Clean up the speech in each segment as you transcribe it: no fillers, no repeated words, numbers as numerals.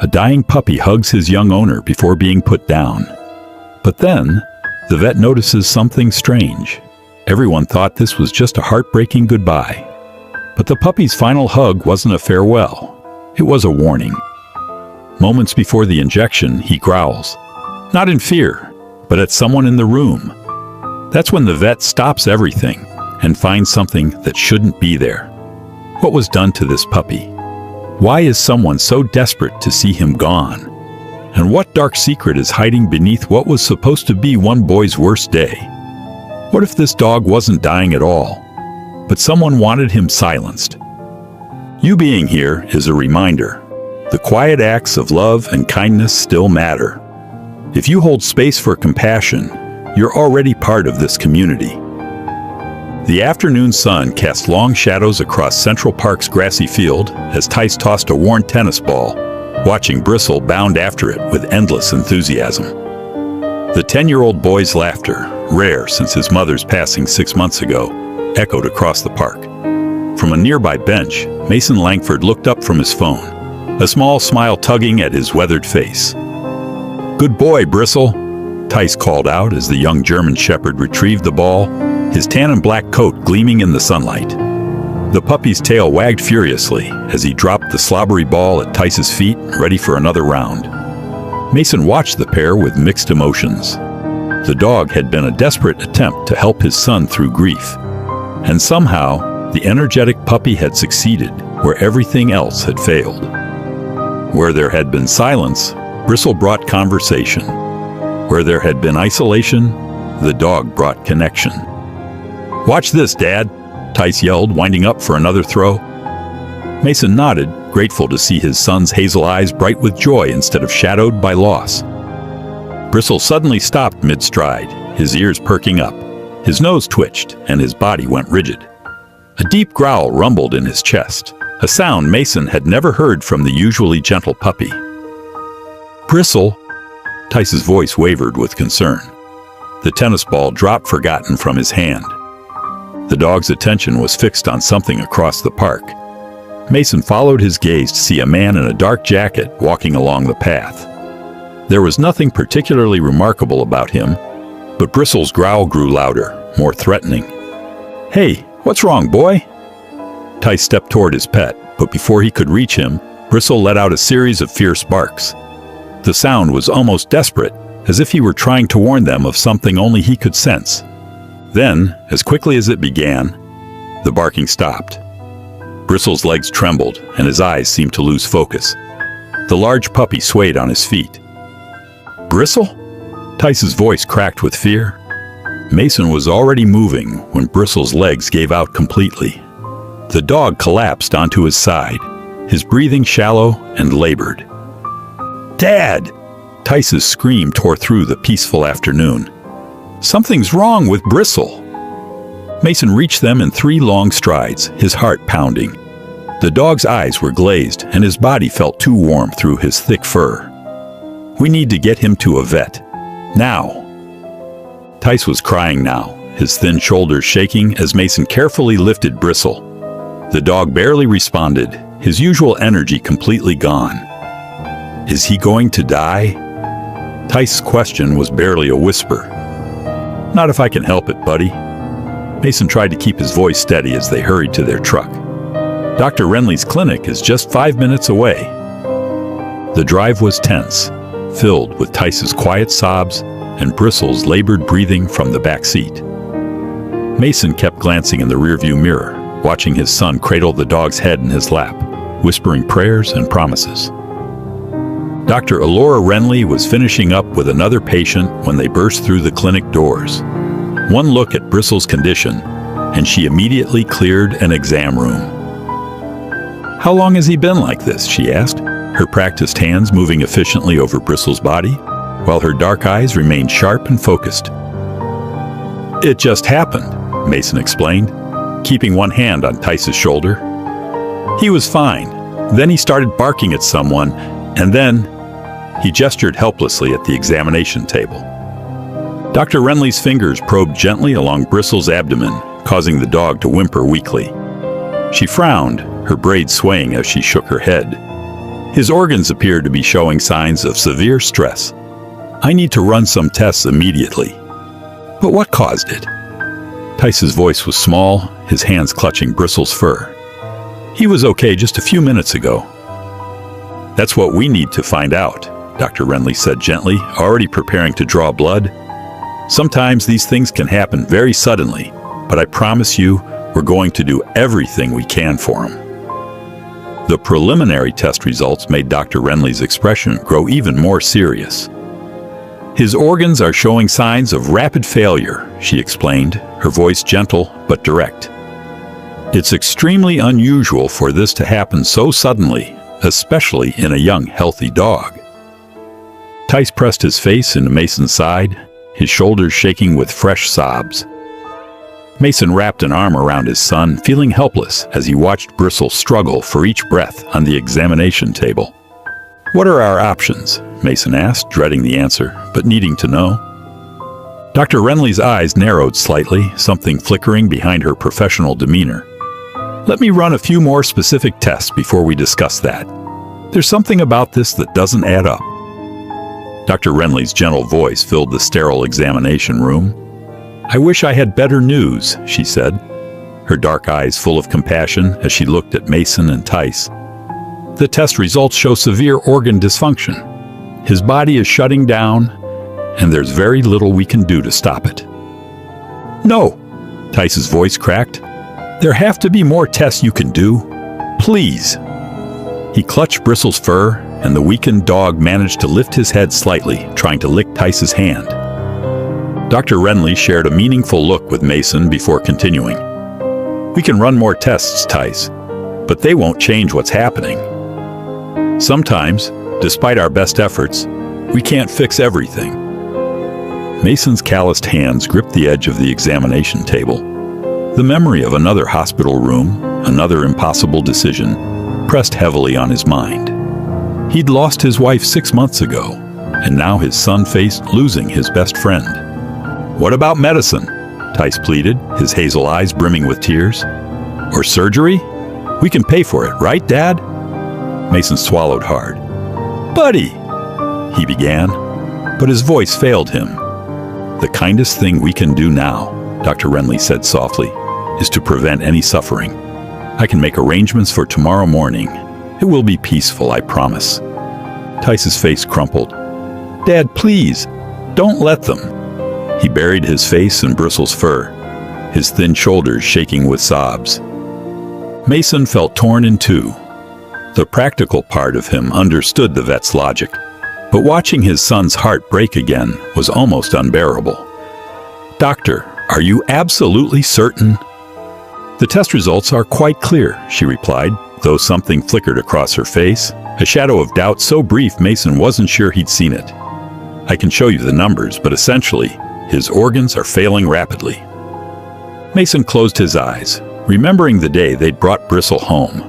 A dying puppy hugs his young owner before being put down. But then, the vet notices something strange. Everyone thought this was just a heartbreaking goodbye. But the puppy's final hug wasn't a farewell. It was a warning. Moments before the injection, he growls. Not in fear, but at someone in the room. That's when the vet stops everything and finds something that shouldn't be there. What was done to this puppy? Why is someone so desperate to see him gone? And what dark secret is hiding beneath what was supposed to be one boy's worst day? What if this dog wasn't dying at all, but someone wanted him silenced? You being here is a reminder. The quiet acts of love and kindness still matter. If you hold space for compassion, you're already part of this community. The afternoon sun cast long shadows across Central Park's grassy field as Tice tossed a worn tennis ball, watching Bristle bound after it with endless enthusiasm. The 10-year-old boy's laughter, rare since his mother's passing 6 months ago, echoed across the park. From a nearby bench, Mason Langford looked up from his phone, a small smile tugging at his weathered face. "Good boy, Bristle," Tice called out as the young German shepherd retrieved the ball, his tan and black coat gleaming in the sunlight. The puppy's tail wagged furiously as he dropped the slobbery ball at Tice's feet, ready for another round. Mason watched the pair with mixed emotions. The dog had been a desperate attempt to help his son through grief, and somehow the energetic puppy had succeeded where everything else had failed. Where there had been silence, Bristle brought conversation. Where there had been isolation, the dog brought connection. "Watch this, Dad," Tice yelled, winding up for another throw. Mason nodded, grateful to see his son's hazel eyes bright with joy instead of shadowed by loss. Bristle suddenly stopped mid-stride, his ears perking up. His nose twitched, and his body went rigid. A deep growl rumbled in his chest, a sound Mason had never heard from the usually gentle puppy. "Bristle," Tice's voice wavered with concern. The tennis ball dropped forgotten from his hand. The dog's attention was fixed on something across the park. Mason followed his gaze to see a man in a dark jacket walking along the path. There was nothing particularly remarkable about him, but Bristle's growl grew louder, more threatening. "Hey, what's wrong, boy?" Tice stepped toward his pet, but before he could reach him, Bristle let out a series of fierce barks. The sound was almost desperate, as if he were trying to warn them of something only he could sense. Then, as quickly as it began, the barking stopped. Bristle's legs trembled, and his eyes seemed to lose focus. The large puppy swayed on his feet. "Bristle?" Tice's voice cracked with fear. Mason was already moving when Bristle's legs gave out completely. The dog collapsed onto his side, his breathing shallow and labored. "Dad!" Tice's scream tore through the peaceful afternoon. "Something's wrong with Bristle." Mason reached them in 3 long strides, his heart pounding. The dog's eyes were glazed, and his body felt too warm through his thick fur. "We need to get him to a vet. Now." Tice was crying now, his thin shoulders shaking as Mason carefully lifted Bristle. The dog barely responded, his usual energy completely gone. "Is he going to die?" Tice's question was barely a whisper. "Not if I can help it, buddy." Mason tried to keep his voice steady as they hurried to their truck. Dr. Renly's clinic is just 5 minutes away. The drive was tense, filled with Tice's quiet sobs and Bristle's labored breathing from the back seat. Mason kept glancing in the rearview mirror, watching his son cradle the dog's head in his lap, whispering prayers and promises. Dr. Alora Renly was finishing up with another patient when they burst through the clinic doors. One look at Bristle's condition, and she immediately cleared an exam room. "How long has he been like this?" she asked, her practiced hands moving efficiently over Bristle's body, while her dark eyes remained sharp and focused. "It just happened," Mason explained, keeping one hand on Tice's shoulder. "He was fine. Then he started barking at someone, and then..." He gestured helplessly at the examination table. Dr. Renly's fingers probed gently along Bristle's abdomen, causing the dog to whimper weakly. She frowned, her braids swaying as she shook her head. His organs appear to be showing signs of severe stress. I need to run some tests immediately. But what caused it? Tice's voice was small, his hands clutching Bristle's fur. He was okay just a few minutes ago. That's what we need to find out, Dr. Renly said gently, already preparing to draw blood. Sometimes these things can happen very suddenly, but I promise you, we're going to do everything we can for him. The preliminary test results made Dr. Renly's expression grow even more serious. His organs are showing signs of rapid failure, she explained, her voice gentle but direct. It's extremely unusual for this to happen so suddenly, especially in a young, healthy dog. Tice pressed his face into Mason's side, his shoulders shaking with fresh sobs. Mason wrapped an arm around his son, feeling helpless as he watched Bristle struggle for each breath on the examination table. "What are our options?" Mason asked, dreading the answer, but needing to know. Dr. Renly's eyes narrowed slightly, something flickering behind her professional demeanor. "Let me run a few more specific tests before we discuss that. There's something about this that doesn't add up." Dr. Renly's gentle voice filled the sterile examination room. "I wish I had better news," she said, her dark eyes full of compassion as she looked at Mason and Tice. "The test results show severe organ dysfunction. His body is shutting down, and there's very little we can do to stop it." "No!" Tice's voice cracked. "There have to be more tests you can do. Please!" He clutched Bristle's fur, and the weakened dog managed to lift his head slightly, trying to lick Tice's hand. Dr. Renly shared a meaningful look with Mason before continuing. "We can run more tests, Tice, but they won't change what's happening. Sometimes, despite our best efforts, we can't fix everything." Mason's calloused hands gripped the edge of the examination table. The memory of another hospital room, another impossible decision, pressed heavily on his mind. He'd lost his wife 6 months ago, and now his son faced losing his best friend. "What about medicine?" Tice pleaded, his hazel eyes brimming with tears. "Or surgery? We can pay for it, right, Dad?" Mason swallowed hard. "Buddy," he began, but his voice failed him. "The kindest thing we can do now," Dr. Renly said softly, "is to prevent any suffering. I can make arrangements for tomorrow morning. It will be peaceful, I promise." Tice's face crumpled. "Dad, please, don't let them." He buried his face in Bristle's fur, his thin shoulders shaking with sobs. Mason felt torn in two. The practical part of him understood the vet's logic, but watching his son's heart break again was almost unbearable. "Doctor, are you absolutely certain?" "The test results are quite clear," she replied, though something flickered across her face, a shadow of doubt so brief Mason wasn't sure he'd seen it. "I can show you the numbers, but essentially, his organs are failing rapidly." Mason closed his eyes, remembering the day they'd brought Bristle home.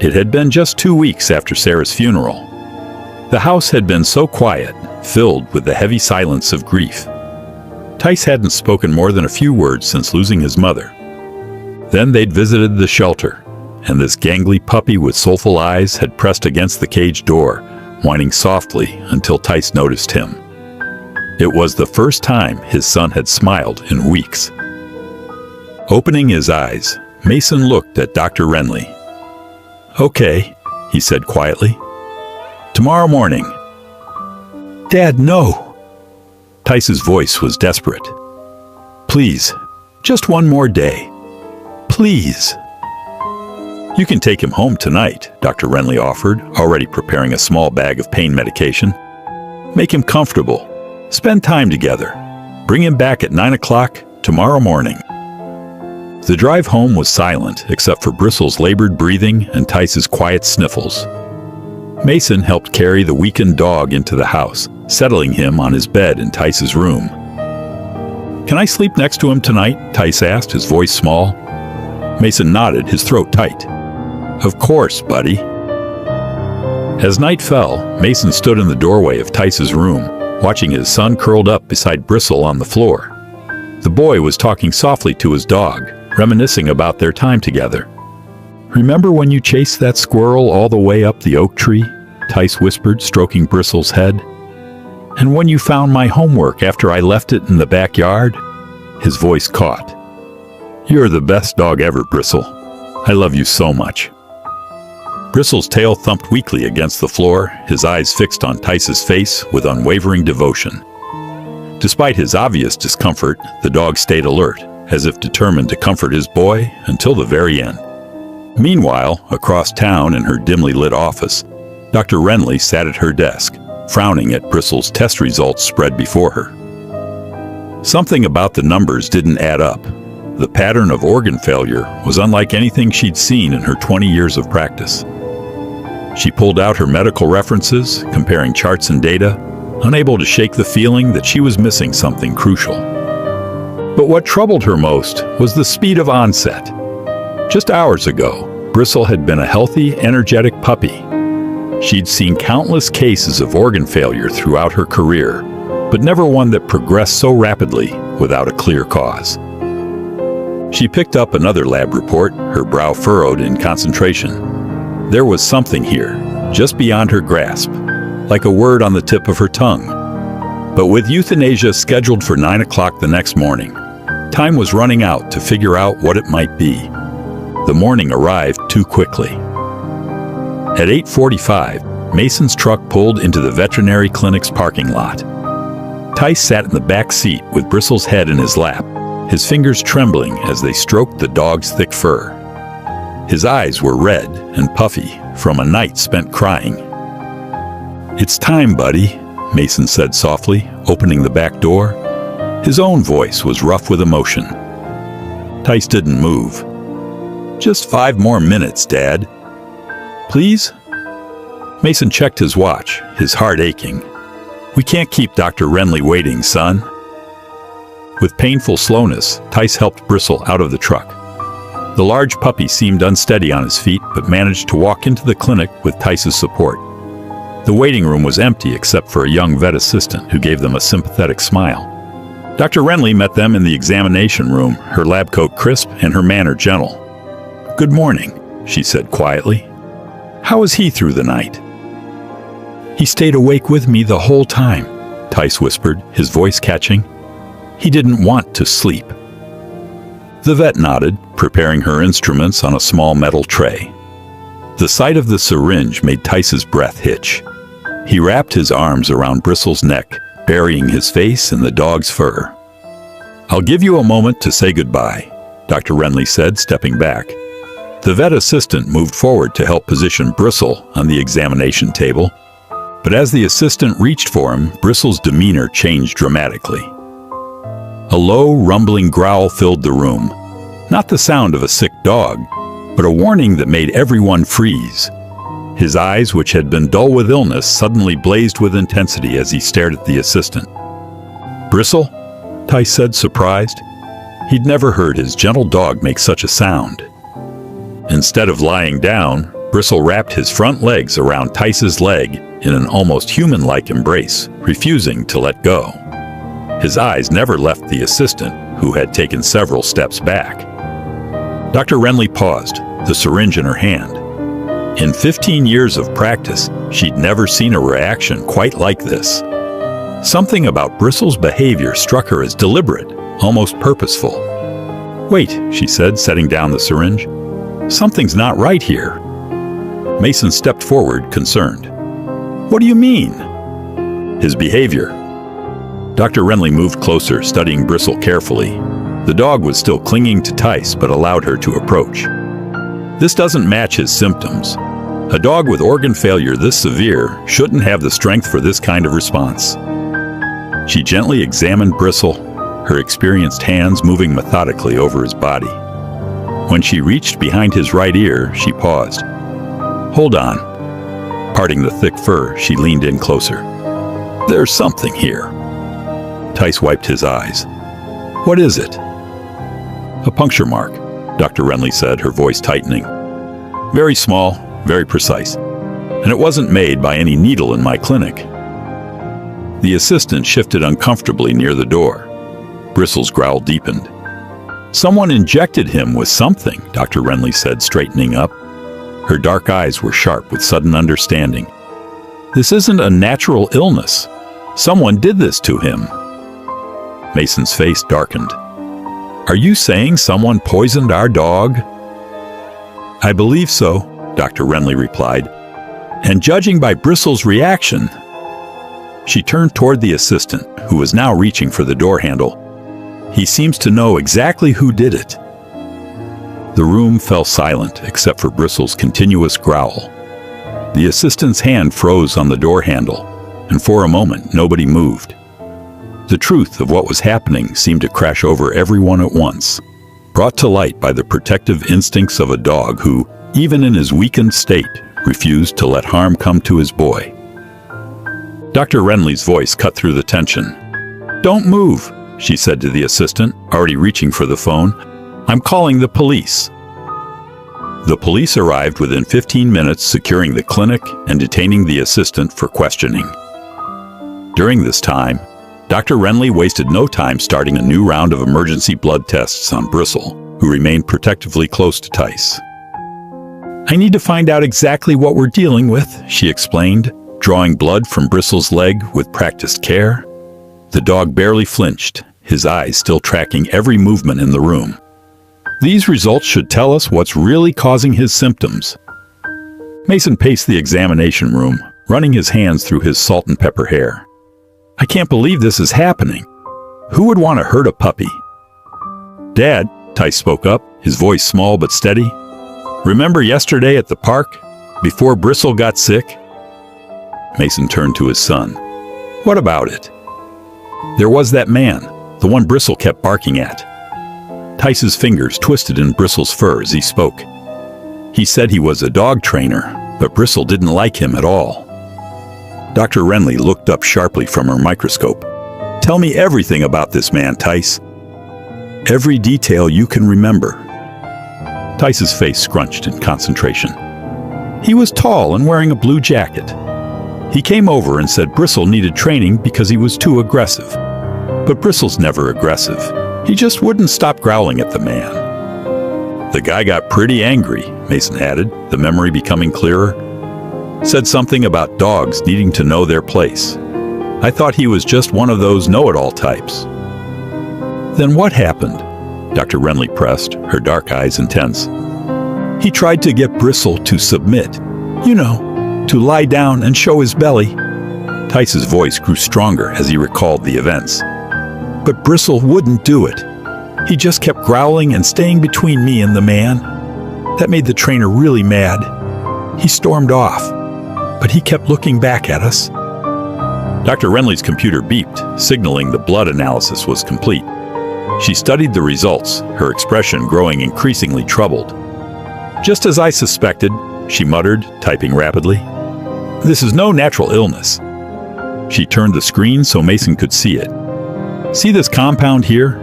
It had been just 2 weeks after Sarah's funeral. The house had been so quiet, filled with the heavy silence of grief. Tice hadn't spoken more than a few words since losing his mother. Then they'd visited the shelter, and this gangly puppy with soulful eyes had pressed against the cage door, whining softly until Tice noticed him. It was the first time his son had smiled in weeks. Opening his eyes, Mason looked at Dr. Renly. "Okay," he said quietly. "Tomorrow morning." "Dad, no!" Tice's voice was desperate. "Please, just one more day. Please." "You can take him home tonight," Dr. Renly offered, already preparing a small bag of pain medication. "Make him comfortable. Spend time together. Bring him back at 9 o'clock tomorrow morning." The drive home was silent, except for Bristle's labored breathing and Tice's quiet sniffles. Mason helped carry the weakened dog into the house, settling him on his bed in Tice's room. "Can I sleep next to him tonight?" Tice asked, his voice small. Mason nodded, his throat tight. "Of course, buddy." As night fell, Mason stood in the doorway of Tice's room, watching his son curled up beside Bristle on the floor. The boy was talking softly to his dog, reminiscing about their time together. "Remember when you chased that squirrel all the way up the oak tree?" Tice whispered, stroking Bristle's head. "And when you found my homework after I left it in the backyard?" His voice caught. "You're the best dog ever, Bristle. I love you so much." Bristle's tail thumped weakly against the floor, his eyes fixed on Tice's face with unwavering devotion. Despite his obvious discomfort, the dog stayed alert, as if determined to comfort his boy until the very end. Meanwhile, across town in her dimly lit office, Dr. Renly sat at her desk, frowning at Bristle's test results spread before her. Something about the numbers didn't add up. The pattern of organ failure was unlike anything she'd seen in her 20 years of practice. She pulled out her medical references, comparing charts and data, unable to shake the feeling that she was missing something crucial. But what troubled her most was the speed of onset. Just hours ago, Bristle had been a healthy, energetic puppy. She'd seen countless cases of organ failure throughout her career, but never one that progressed so rapidly without a clear cause. She picked up another lab report, her brow furrowed in concentration. There was something here, just beyond her grasp, like a word on the tip of her tongue. But with euthanasia scheduled for 9 o'clock the next morning, time was running out to figure out what it might be. The morning arrived too quickly. At 8:45, Mason's truck pulled into the veterinary clinic's parking lot. Tice sat in the back seat with Bristle's head in his lap, his fingers trembling as they stroked the dog's thick fur. His eyes were red and puffy from a night spent crying. "It's time, buddy," Mason said softly, opening the back door. His own voice was rough with emotion. Tice didn't move. "Just 5 more minutes, Dad. Please?" Mason checked his watch, his heart aching. "We can't keep Dr. Renly waiting, son." With painful slowness, Tice helped Bristle out of the truck. The large puppy seemed unsteady on his feet, but managed to walk into the clinic with Tice's support. The waiting room was empty except for a young vet assistant who gave them a sympathetic smile. Dr. Renly met them in the examination room, her lab coat crisp and her manner gentle. "Good morning," she said quietly. "How was he through the night?" "He stayed awake with me the whole time," Tice whispered, his voice catching. "He didn't want to sleep." The vet nodded, preparing her instruments on a small metal tray. The sight of the syringe made Tice's breath hitch. He wrapped his arms around Bristle's neck, burying his face in the dog's fur. "I'll give you a moment to say goodbye," Dr. Renly said, stepping back. The vet assistant moved forward to help position Bristle on the examination table. But as the assistant reached for him, Bristle's demeanor changed dramatically. A low, rumbling growl filled the room. Not the sound of a sick dog, but a warning that made everyone freeze. His eyes, which had been dull with illness, suddenly blazed with intensity as he stared at the assistant. "Bristle?" Tice said, surprised. He'd never heard his gentle dog make such a sound. Instead of lying down, Bristle wrapped his front legs around Tice's leg in an almost human-like embrace, refusing to let go. His eyes never left the assistant, who had taken several steps back. Dr. Renly paused, the syringe in her hand. In 15 years of practice, she'd never seen a reaction quite like this. Something about Bristle's behavior struck her as deliberate, almost purposeful. "Wait," she said, setting down the syringe. "Something's not right here." Mason stepped forward, concerned. "What do you mean?" "His behavior." Dr. Renly moved closer, studying Bristle carefully. The dog was still clinging to Tice, but allowed her to approach. "This doesn't match his symptoms. A dog with organ failure this severe shouldn't have the strength for this kind of response." She gently examined Bristle, her experienced hands moving methodically over his body. When she reached behind his right ear, she paused. "Hold on." Parting the thick fur, she leaned in closer. "There's something here." Tice wiped his eyes. "What is it?" "A puncture mark," Dr. Renly said, her voice tightening. "Very small, very precise. And it wasn't made by any needle in my clinic." The assistant shifted uncomfortably near the door. Bristle's growl deepened. "Someone injected him with something," Dr. Renly said, straightening up. Her dark eyes were sharp with sudden understanding. This isn't a natural illness. Someone did this to him." Mason's face darkened. "Are you saying someone poisoned our dog?" "I believe so," Dr. Renly replied. "And judging by Bristle's reaction—" She turned toward the assistant, who was now reaching for the door handle. "He seems to know exactly who did it." The room fell silent except for Bristle's continuous growl. The assistant's hand froze on the door handle, and for a moment nobody moved. The truth of what was happening seemed to crash over everyone at once, brought to light by the protective instincts of a dog who, even in his weakened state, refused to let harm come to his boy. Dr. Renly's voice cut through the tension. "Don't move," she said to the assistant, already reaching for the phone. "I'm calling the police." The police arrived within 15 minutes, securing the clinic and detaining the assistant for questioning. During this time, Dr. Renly wasted no time starting a new round of emergency blood tests on Bristle, who remained protectively close to Tice. "I need to find out exactly what we're dealing with," she explained, drawing blood from Bristle's leg with practiced care. The dog barely flinched, his eyes still tracking every movement in the room. "These results should tell us what's really causing his symptoms." Mason paced the examination room, running his hands through his salt and pepper hair. "I can't believe this is happening. Who would want to hurt a puppy?" "Dad," Tice spoke up, his voice small but steady. "Remember yesterday at the park, before Bristle got sick?" Mason turned to his son. "What about it?" "There was that man, the one Bristle kept barking at." Tice's fingers twisted in Bristle's fur as he spoke. "He said he was a dog trainer, but Bristle didn't like him at all." Dr. Renly looked up sharply from her microscope. "Tell me everything about this man, Tice." "Every detail you can remember." Tice's face scrunched in concentration. "He was tall and wearing a blue jacket. He came over and said Bristle needed training because he was too aggressive. But Bristle's never aggressive. He just wouldn't stop growling at the man." "The guy got pretty angry," Mason added, the memory becoming clearer. "Said something about dogs needing to know their place. I thought he was just one of those know-it-all types." "Then what happened?" Dr. Renly pressed, her dark eyes intense. "He tried to get Bristle to submit. You know, to lie down and show his belly." Tice's voice grew stronger as he recalled the events. "But Bristle wouldn't do it. He just kept growling and staying between me and the man. That made the trainer really mad. He stormed off, but he kept looking back at us." Dr. Renly's computer beeped, signaling the blood analysis was complete. She studied the results, her expression growing increasingly troubled. "Just as I suspected," she muttered, typing rapidly. "This is no natural illness." She turned the screen so Mason could see it. "See this compound here?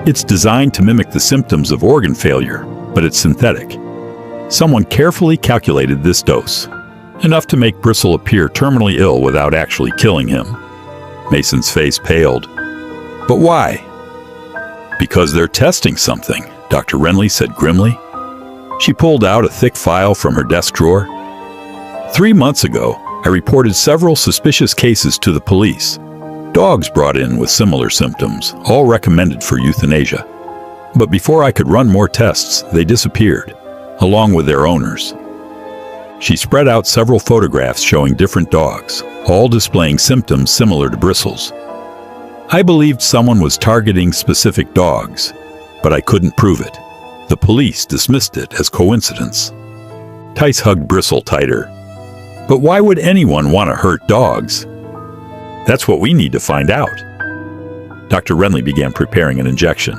It's designed to mimic the symptoms of organ failure, but it's synthetic. Someone carefully calculated this dose, enough to make Bristle appear terminally ill without actually killing him." Mason's face paled. "But why?" "Because they're testing something," Dr. Renly said grimly. She pulled out a thick file from her desk drawer. 3 months ago, I reported several suspicious cases to the police. Dogs brought in with similar symptoms, all recommended for euthanasia. But before I could run more tests, they disappeared, along with their owners." She spread out several photographs showing different dogs, all displaying symptoms similar to Bristle's. "I believed someone was targeting specific dogs, but I couldn't prove it. The police dismissed it as coincidence." Tice hugged Bristle tighter. "But why would anyone want to hurt dogs?" "That's what we need to find out." Dr. Renly began preparing an injection.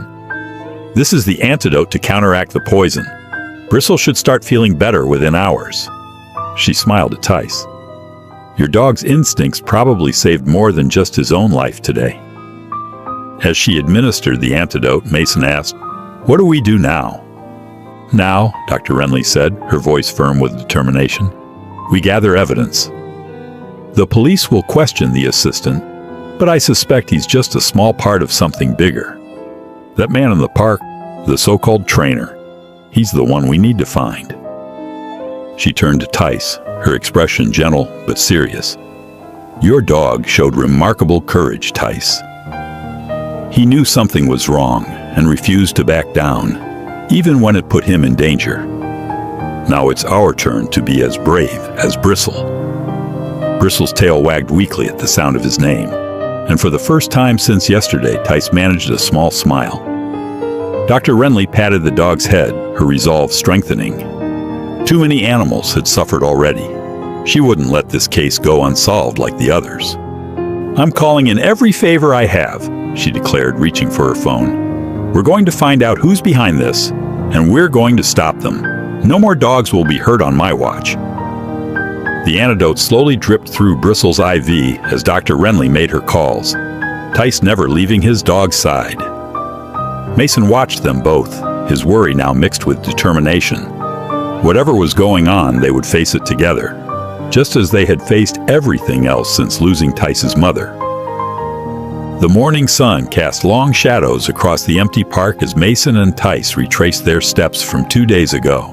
"This is the antidote to counteract the poison. Bristle should start feeling better within hours." She smiled at Tice. "Your dog's instincts probably saved more than just his own life today." As she administered the antidote, Mason asked, "What do we do now?" "Now," Dr. Renly said, her voice firm with determination, "we gather evidence. The police will question the assistant, but I suspect he's just a small part of something bigger. That man in the park, the so-called trainer, he's the one we need to find." She turned to Tice, her expression gentle but serious. Your dog showed remarkable courage, Tice. He knew something was wrong and refused to back down, even when it put him in danger. Now it's our turn to be as brave as Bristle. Bristle's tail wagged weakly at the sound of his name, and for the first time since yesterday, Tice managed a small smile. Dr. Renly patted the dog's head, her resolve strengthening. Too many animals had suffered already. She wouldn't let this case go unsolved like the others. I'm calling in every favor I have, she declared, reaching for her phone. We're going to find out who's behind this, and we're going to stop them. No more dogs will be hurt on my watch. The antidote slowly dripped through Bristle's IV as Dr. Renly made her calls, Tice never leaving his dog's side. Mason watched them both, his worry now mixed with determination. Whatever was going on, they would face it together, just as they had faced everything else since losing Tice's mother. The morning sun cast long shadows across the empty park as Mason and Tice retraced their steps from 2 days ago.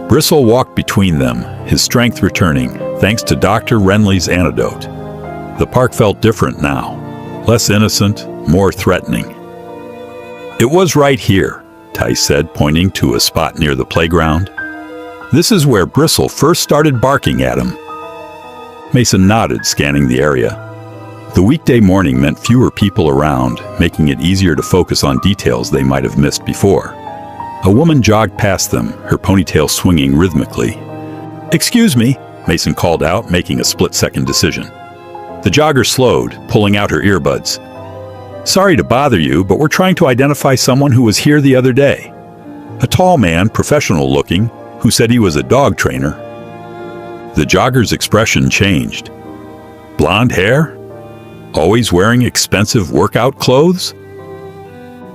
Bristle walked between them, his strength returning, thanks to Dr. Renly's antidote. The park felt different now, less innocent, more threatening. It was right here, Tice said, pointing to a spot near the playground. This is where Bristle first started barking at him. Mason nodded, scanning the area. The weekday morning meant fewer people around, making it easier to focus on details they might have missed before. A woman jogged past them, her ponytail swinging rhythmically. "Excuse me," Mason called out, making a split-second decision. The jogger slowed, pulling out her earbuds. "Sorry to bother you, but we're trying to identify someone who was here the other day. A tall man, professional-looking, who said he was a dog trainer." The jogger's expression changed. "Blonde hair? Always wearing expensive workout clothes?"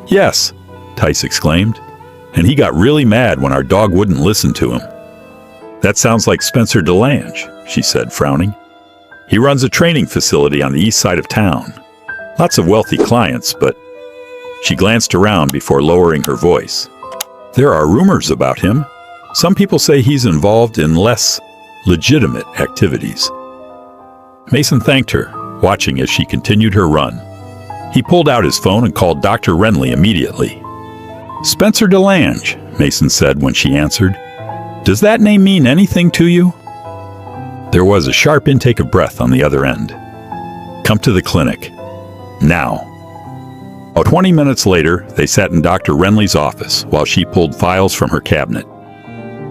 "Yes," Tice exclaimed, "and he got really mad when our dog wouldn't listen to him." "That sounds like Spencer DeLange," she said, frowning. "He runs a training facility on the east side of town. Lots of wealthy clients, but..." She glanced around before lowering her voice. "There are rumors about him. Some people say he's involved in less legitimate activities." Mason thanked her, watching as she continued her run. He pulled out his phone and called Dr. Renly immediately. "Spencer DeLange," Mason said when she answered. "Does that name mean anything to you?" There was a sharp intake of breath on the other end. "Come to the clinic. Now." 20 minutes later, they sat in Dr. Renly's office while she pulled files from her cabinet.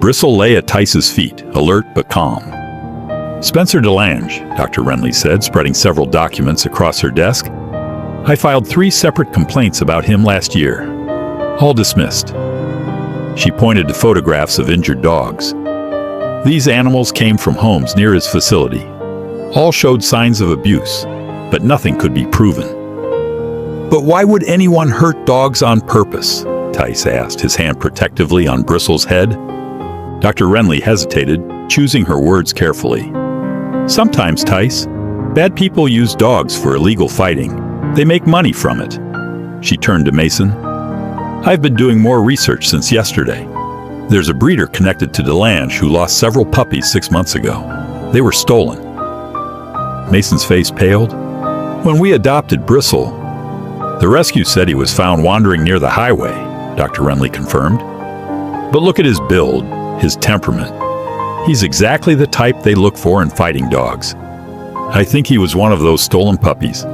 Bristle lay at Tice's feet, alert but calm. "Spencer DeLange," Dr. Renly said, spreading several documents across her desk. "I filed 3 separate complaints about him last year. All dismissed." She pointed to photographs of injured dogs. These animals came from homes near his facility. All showed signs of abuse, but nothing could be proven. "But why would anyone hurt dogs on purpose?" Tice asked, his hand protectively on Bristle's head. Dr. Renly hesitated, choosing her words carefully. "Sometimes, Tice, bad people use dogs for illegal fighting. They make money from it." She turned to Mason. "I've been doing more research since yesterday. There's a breeder connected to DeLange who lost several puppies 6 months ago. They were stolen." Mason's face paled. "When we adopted Bristle, the rescue said he was found wandering near the highway," Dr. Renly confirmed. "But look at his build, his temperament. He's exactly the type they look for in fighting dogs. I think he was one of those stolen puppies."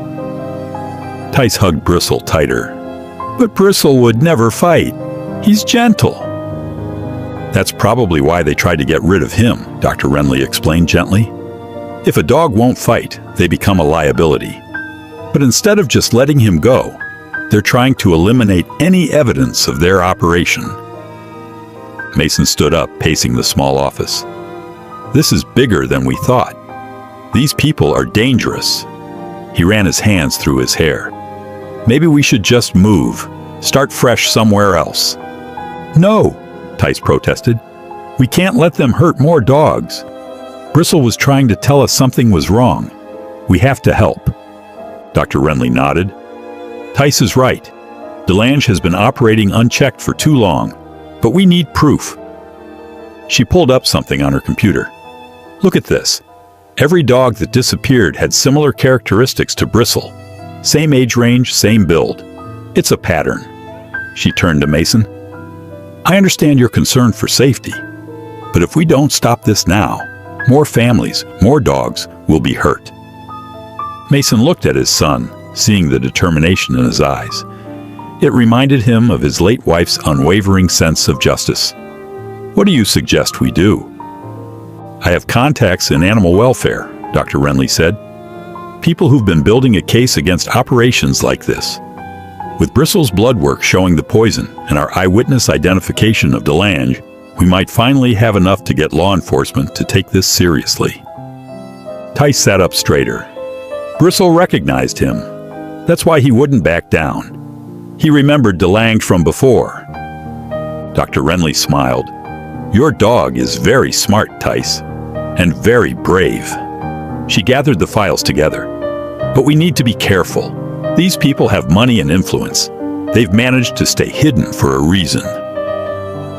Tice hugged Bristle tighter. "But Bristle would never fight. He's gentle." "That's probably why they tried to get rid of him," Dr. Renly explained gently. "If a dog won't fight, they become a liability. But instead of just letting him go, they're trying to eliminate any evidence of their operation." Mason stood up, pacing the small office. "This is bigger than we thought. These people are dangerous." He ran his hands through his hair. "Maybe we should just move, start fresh somewhere else." "No," Tice protested. "We can't let them hurt more dogs. Bristle was trying to tell us something was wrong. We have to help." Dr. Renly nodded. "Tice is right. DeLange has been operating unchecked for too long, but we need proof." She pulled up something on her computer. "Look at this." Every dog that disappeared had similar characteristics to Bristle. Same age range, same build. It's a pattern. She turned to Mason. I understand your concern for safety, but if we don't stop this now, more families, more dogs will be hurt. Mason looked at his son, seeing the determination in his eyes. It reminded him of his late wife's unwavering sense of justice. What do you suggest we do? I have contacts in animal welfare, Dr. Renly said. People who've been building a case against operations like this. With Bristle's blood work showing the poison and our eyewitness identification of DeLange, we might finally have enough to get law enforcement to take this seriously. Tice sat up straighter. Bristle recognized him. That's why he wouldn't back down. He remembered DeLange from before. Dr. Renly smiled. Your dog is very smart, Tice, and very brave. She gathered the files together. But we need to be careful. These people have money and influence. They've managed to stay hidden for a reason.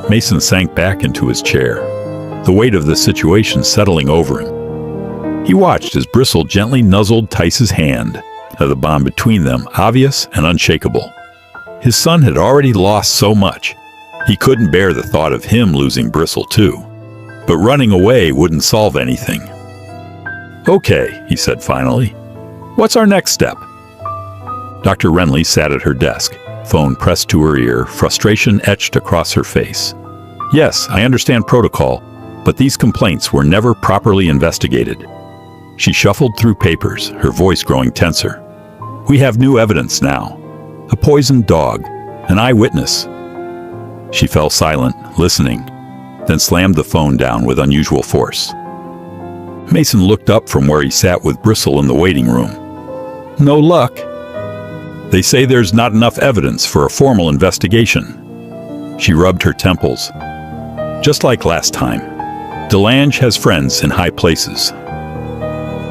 Mason sank back into his chair, the weight of the situation settling over him. He watched as Bristle gently nuzzled Tice's hand, the bond between them obvious and unshakable. His son had already lost so much. He couldn't bear the thought of him losing Bristle too. But running away wouldn't solve anything. Okay, he said finally. What's our next step? Dr. Renly sat at her desk, phone pressed to her ear, frustration etched across her face. Yes, I understand protocol, but these complaints were never properly investigated. She shuffled through papers, her voice growing tenser. We have new evidence now. A poisoned dog, an eyewitness. She fell silent, listening, then slammed the phone down with unusual force. Mason looked up from where he sat with Bristle in the waiting room. No luck. They say there's not enough evidence for a formal investigation. She rubbed her temples. Just like last time, DeLange has friends in high places.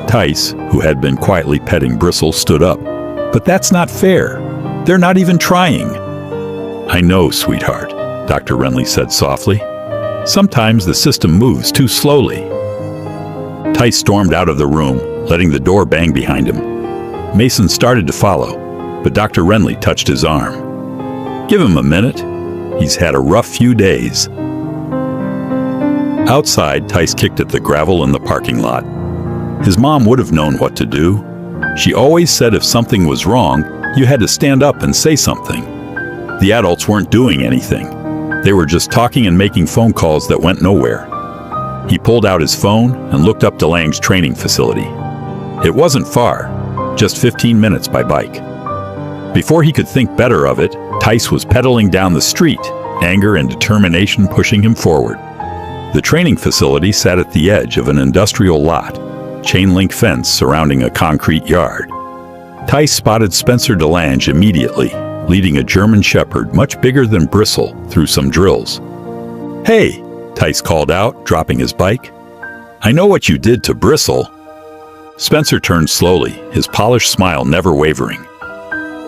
Tice, who had been quietly petting Bristle, stood up. But that's not fair. They're not even trying. I know, sweetheart, Dr. Renly said softly. Sometimes the system moves too slowly. Tice stormed out of the room, letting the door bang behind him. Mason started to follow, but Dr. Renly touched his arm. Give him a minute. He's had a rough few days. Outside, Tice kicked at the gravel in the parking lot. His mom would have known what to do. She always said if something was wrong, you had to stand up and say something. The adults weren't doing anything. They were just talking and making phone calls that went nowhere. He pulled out his phone and looked up DeLange's training facility. It wasn't far, just 15 minutes by bike. Before he could think better of it, Tice was pedaling down the street, anger and determination pushing him forward. The training facility sat at the edge of an industrial lot, chain-link fence surrounding a concrete yard. Tice spotted Spencer DeLange immediately, leading a German Shepherd much bigger than Bristle through some drills. Hey, Tice called out, dropping his bike. I know what you did to Bristle. Spencer turned slowly, his polished smile never wavering.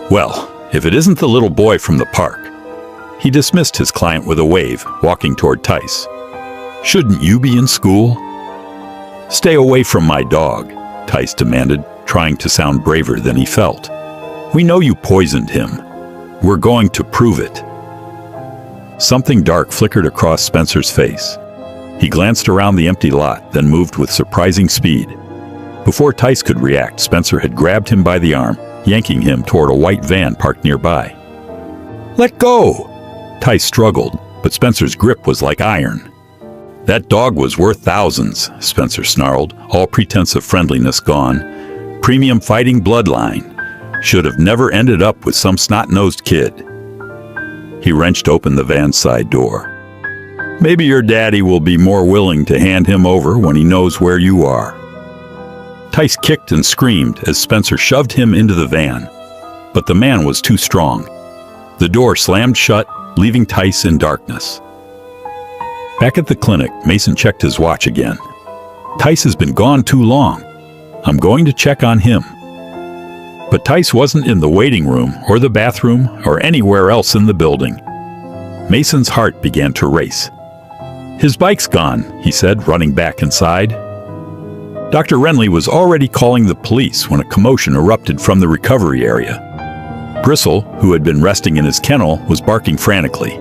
Well, if it isn't the little boy from the park. He dismissed his client with a wave, walking toward Tice. Shouldn't you be in school? Stay away from my dog, Tice demanded, trying to sound braver than he felt. We know you poisoned him. We're going to prove it. Something dark flickered across Spencer's face. He glanced around the empty lot, then moved with surprising speed. Before Tice could react, Spencer had grabbed him by the arm, yanking him toward a white van parked nearby. Let go! Tice struggled, but Spencer's grip was like iron. That dog was worth thousands, Spencer snarled, all pretense of friendliness gone. Premium fighting bloodline. Should have never ended up with some snot-nosed kid. He wrenched open the van's side door. Maybe your daddy will be more willing to hand him over when he knows where you are. Tice kicked and screamed as Spencer shoved him into the van. But the man was too strong. The door slammed shut, leaving Tice in darkness. Back at the clinic, Mason checked his watch again. Tice has been gone too long. I'm going to check on him. But Tice wasn't in the waiting room or the bathroom or anywhere else in the building. Mason's heart began to race. His bike's gone, he said, running back inside. Dr. Renly was already calling the police when a commotion erupted from the recovery area. Bristle, who had been resting in his kennel, was barking frantically.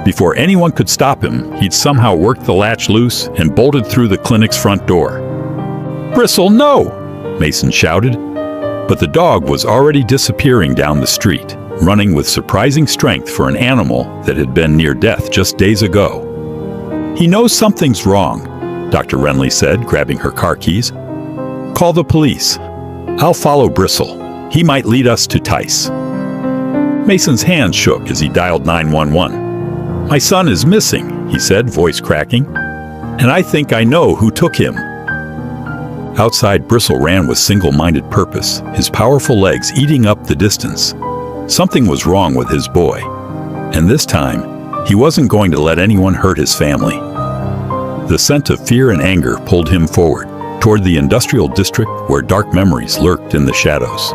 Before anyone could stop him, he'd somehow worked the latch loose and bolted through the clinic's front door. "Bristle, no!" Mason shouted. But the dog was already disappearing down the street, running with surprising strength for an animal that had been near death just days ago. "He knows something's wrong," Dr. Renly said, grabbing her car keys. "Call the police. I'll follow Bristle. He might lead us to Tice." Mason's hands shook as he dialed 911. "My son is missing," he said, voice cracking. "And I think I know who took him." Outside, Bristle ran with single-minded purpose, his powerful legs eating up the distance. Something was wrong with his boy, and this time, he wasn't going to let anyone hurt his family. The scent of fear and anger pulled him forward, toward the industrial district where dark memories lurked in the shadows.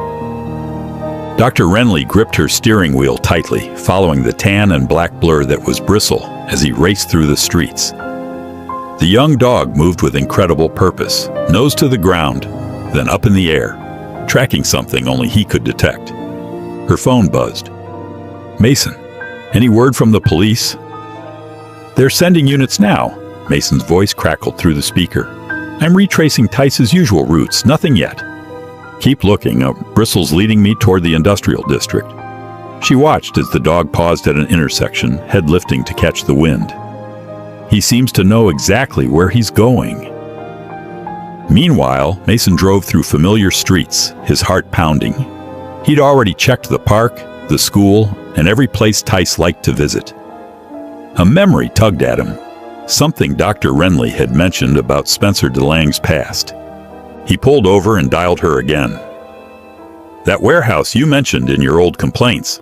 Dr. Renly gripped her steering wheel tightly, following the tan and black blur that was Bristle as he raced through the streets. The young dog moved with incredible purpose, nose to the ground, then up in the air, tracking something only he could detect. Her phone buzzed. "Mason, any word from the police?" "They're sending units now," Mason's voice crackled through the speaker. "I'm retracing Tice's usual routes, nothing yet." "Keep looking, Bristle's leading me toward the industrial district." She watched as the dog paused at an intersection, head lifting to catch the wind. "He seems to know exactly where he's going." Meanwhile, Mason drove through familiar streets, his heart pounding. He'd already checked the park, the school, and every place Tice liked to visit. A memory tugged at him, something Dr. Renly had mentioned about Spencer DeLange's past. He pulled over and dialed her again. "That warehouse you mentioned in your old complaints,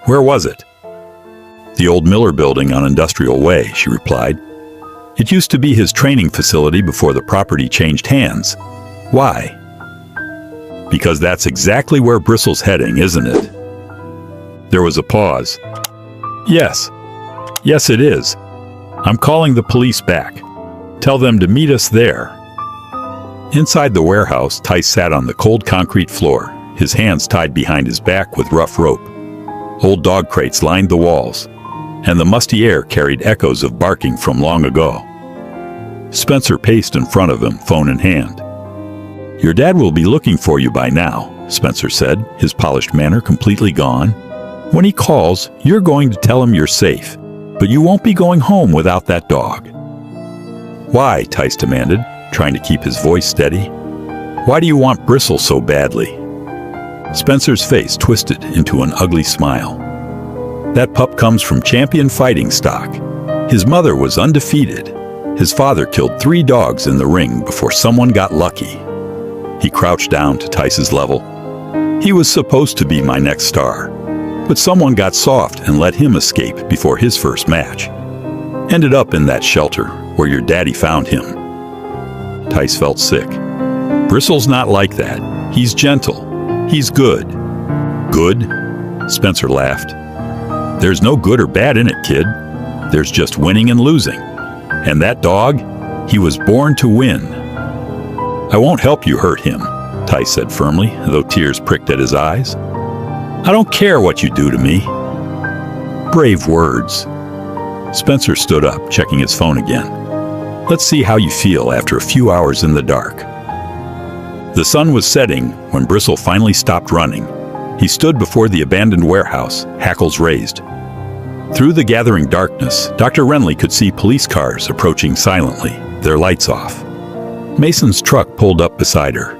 where was it?" "The old Miller building on Industrial Way," she replied. "It used to be his training facility before the property changed hands." "Why?" "Because that's exactly where Bristle's heading, isn't it?" There was a pause. Yes, it is. I'm calling the police back. Tell them to meet us there." Inside the warehouse, Tice sat on the cold concrete floor, his hands tied behind his back with rough rope. Old dog crates lined the walls, and the musty air carried echoes of barking from long ago. Spencer paced in front of him, phone in hand. "Your dad will be looking for you by now," Spencer said, his polished manner completely gone. "When he calls, you're going to tell him you're safe, but you won't be going home without that dog." "Why?" Tice demanded, trying to keep his voice steady. "Why do you want Bristle so badly?" Spencer's face twisted into an ugly smile. "That pup comes from champion fighting stock. His mother was undefeated. His father killed 3 dogs in the ring before someone got lucky." He crouched down to Tice's level. "He was supposed to be my next star, but someone got soft and let him escape before his first match. Ended up in that shelter where your daddy found him." Tice felt sick. "Bristle's not like that. He's gentle. He's good." "Good?" Spencer laughed. "There's no good or bad in it, kid. There's just winning and losing. And that dog, he was born to win." "I won't help you hurt him," Tice said firmly, though tears pricked at his eyes. "I don't care what you do to me." Brave words. Spencer stood up, checking his phone again. "Let's see how you feel after a few hours in the dark." The sun was setting when Bristle finally stopped running. He stood before the abandoned warehouse, hackles raised. Through the gathering darkness, Dr. Renly could see police cars approaching silently, their lights off. Mason's truck pulled up beside her.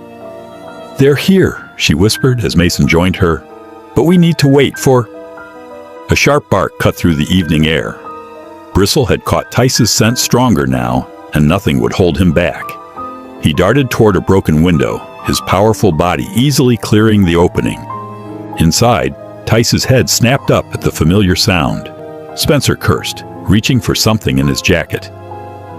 "They're here," she whispered as Mason joined her. "But we need to wait for—" A sharp bark cut through the evening air. Bristle had caught Tice's scent stronger now, and nothing would hold him back. He darted toward a broken window, his powerful body easily clearing the opening. Inside, Tice's head snapped up at the familiar sound. Spencer cursed, reaching for something in his jacket.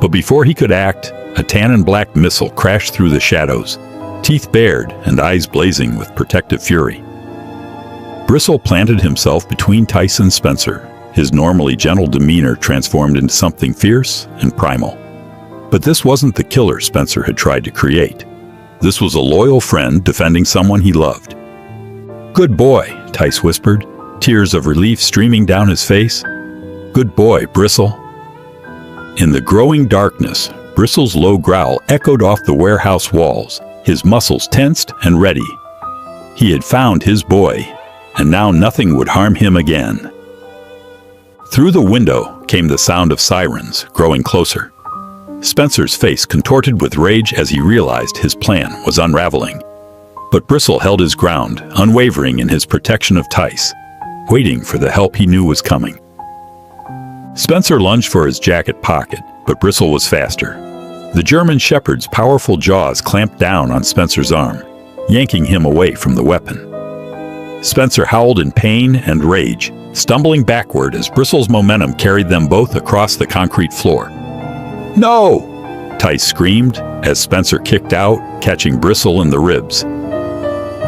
But before he could act, a tan and black missile crashed through the shadows, teeth bared and eyes blazing with protective fury. Bristle planted himself between Tice and Spencer, his normally gentle demeanor transformed into something fierce and primal. But this wasn't the killer Spencer had tried to create. This was a loyal friend defending someone he loved. "Good boy," Tice whispered, tears of relief streaming down his face. "Good boy, Bristle." In the growing darkness, Bristle's low growl echoed off the warehouse walls, his muscles tensed and ready. He had found his boy, and now nothing would harm him again. Through the window came the sound of sirens, growing closer. Spencer's face contorted with rage as he realized his plan was unraveling. But Bristle held his ground, unwavering in his protection of Tice, waiting for the help he knew was coming. Spencer lunged for his jacket pocket, but Bristle was faster. The German Shepherd's powerful jaws clamped down on Spencer's arm, yanking him away from the weapon. Spencer howled in pain and rage, stumbling backward as Bristle's momentum carried them both across the concrete floor. "No!" Tice screamed as Spencer kicked out, catching Bristle in the ribs.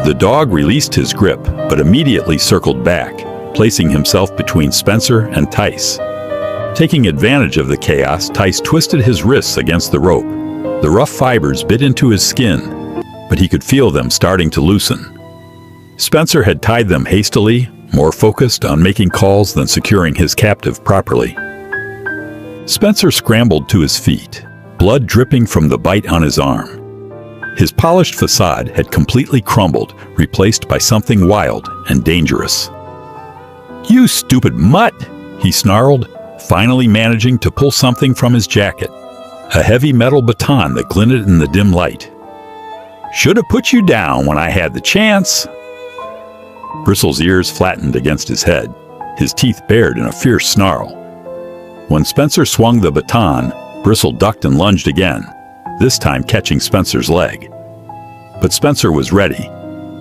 The dog released his grip, but immediately circled back, placing himself between Spencer and Tice. Taking advantage of the chaos, Tice twisted his wrists against the rope. The rough fibers bit into his skin, but he could feel them starting to loosen. Spencer had tied them hastily, more focused on making calls than securing his captive properly. Spencer scrambled to his feet, blood dripping from the bite on his arm. His polished facade had completely crumbled, replaced by something wild and dangerous. "You stupid mutt!" he snarled, finally managing to pull something from his jacket. A heavy metal baton that glinted in the dim light. "Should have put you down when I had the chance." Bristle's ears flattened against his head, his teeth bared in a fierce snarl. When Spencer swung the baton, Bristle ducked and lunged again, this time catching Spencer's leg. But Spencer was ready.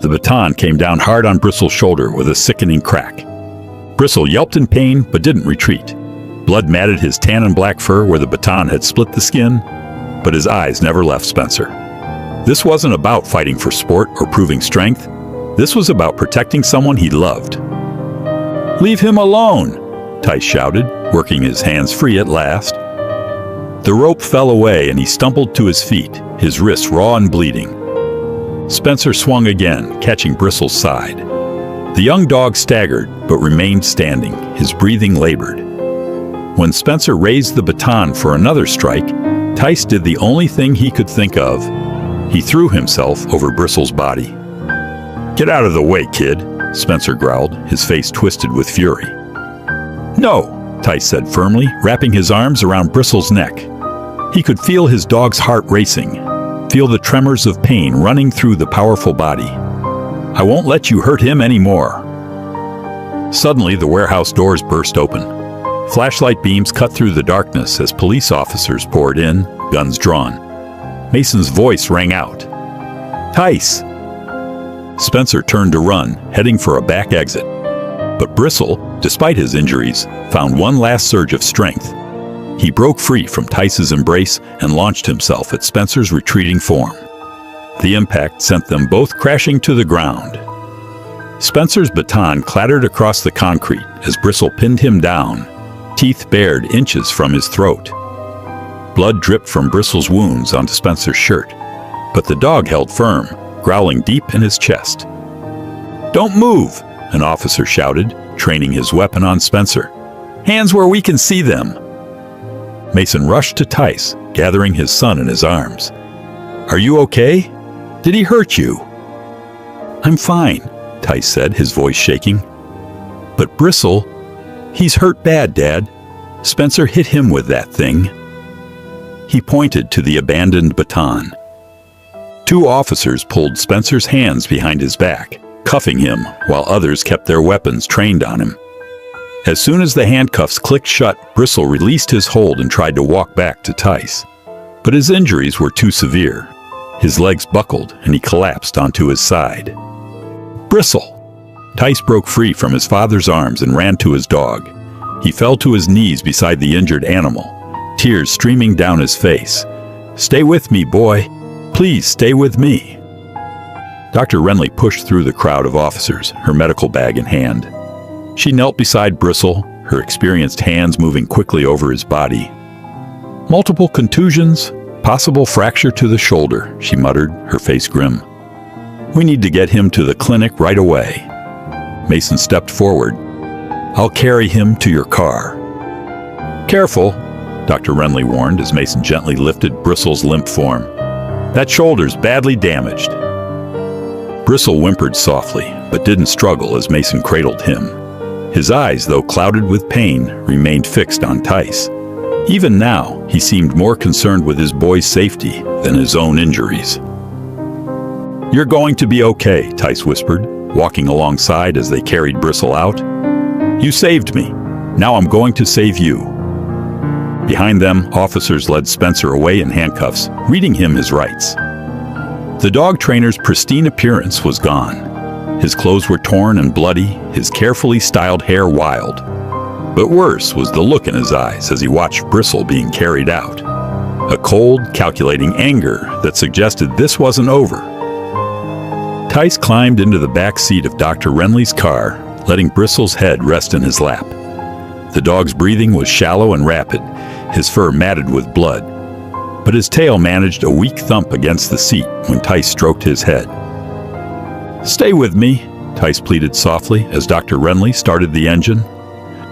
The baton came down hard on Bristle's shoulder with a sickening crack. Bristle yelped in pain but didn't retreat. Blood matted his tan and black fur where the baton had split the skin, but his eyes never left Spencer. This wasn't about fighting for sport or proving strength. This was about protecting someone he loved. "Leave him alone!" Tice shouted, working his hands free at last. The rope fell away and he stumbled to his feet, his wrists raw and bleeding. Spencer swung again, catching Bristle's side. The young dog staggered, but remained standing, his breathing labored. When Spencer raised the baton for another strike, Tice did the only thing he could think of. He threw himself over Bristle's body. "Get out of the way, kid," Spencer growled, his face twisted with fury. "No," Tice said firmly, wrapping his arms around Bristle's neck. He could feel his dog's heart racing, feel the tremors of pain running through the powerful body. "I won't let you hurt him anymore." Suddenly, the warehouse doors burst open. Flashlight beams cut through the darkness as police officers poured in, guns drawn. Mason's voice rang out. "Tice!" Spencer turned to run, heading for a back exit. But Bristle, despite his injuries, found one last surge of strength. He broke free from Tice's embrace and launched himself at Spencer's retreating form. The impact sent them both crashing to the ground. Spencer's baton clattered across the concrete as Bristle pinned him down, teeth bared inches from his throat. Blood dripped from Bristle's wounds onto Spencer's shirt, but the dog held firm, growling deep in his chest. "Don't move!" an officer shouted, training his weapon on Spencer. "Hands where we can see them!" Mason rushed to Tice, gathering his son in his arms. "Are you okay? Did he hurt you?" "I'm fine," Tice said, his voice shaking. "But Bristle, he's hurt bad, Dad. Spencer hit him with that thing." He pointed to the abandoned baton. Two officers pulled Spencer's hands behind his back, cuffing him, while others kept their weapons trained on him. As soon as the handcuffs clicked shut, Bristle released his hold and tried to walk back to Tice. But his injuries were too severe. His legs buckled and he collapsed onto his side. "Bristle!" Tice broke free from his father's arms and ran to his dog. He fell to his knees beside the injured animal, tears streaming down his face. "Stay with me, boy. Please stay with me." Dr. Renly pushed through the crowd of officers, her medical bag in hand. She knelt beside Bristle, her experienced hands moving quickly over his body. Multiple contusions, possible fracture to the shoulder, she muttered, her face grim. We need to get him to the clinic right away. Mason stepped forward. I'll carry him to your car. Careful, Dr. Renly warned as Mason gently lifted Bristle's limp form. That shoulder's badly damaged. Bristle whimpered softly, but didn't struggle as Mason cradled him. His eyes, though clouded with pain, remained fixed on Tice. Even now, he seemed more concerned with his boy's safety than his own injuries. You're going to be okay, Tice whispered, walking alongside as they carried Bristle out. You saved me. Now I'm going to save you. Behind them, officers led Spencer away in handcuffs, reading him his rights. The dog trainer's pristine appearance was gone. His clothes were torn and bloody, his carefully styled hair wild. But worse was the look in his eyes as he watched Bristle being carried out. A cold, calculating anger that suggested this wasn't over. Tice climbed into the back seat of Dr. Renly's car, letting Bristle's head rest in his lap. The dog's breathing was shallow and rapid, his fur matted with blood. But his tail managed a weak thump against the seat when Tice stroked his head. Stay with me, Tice pleaded softly as Dr. Renly started the engine.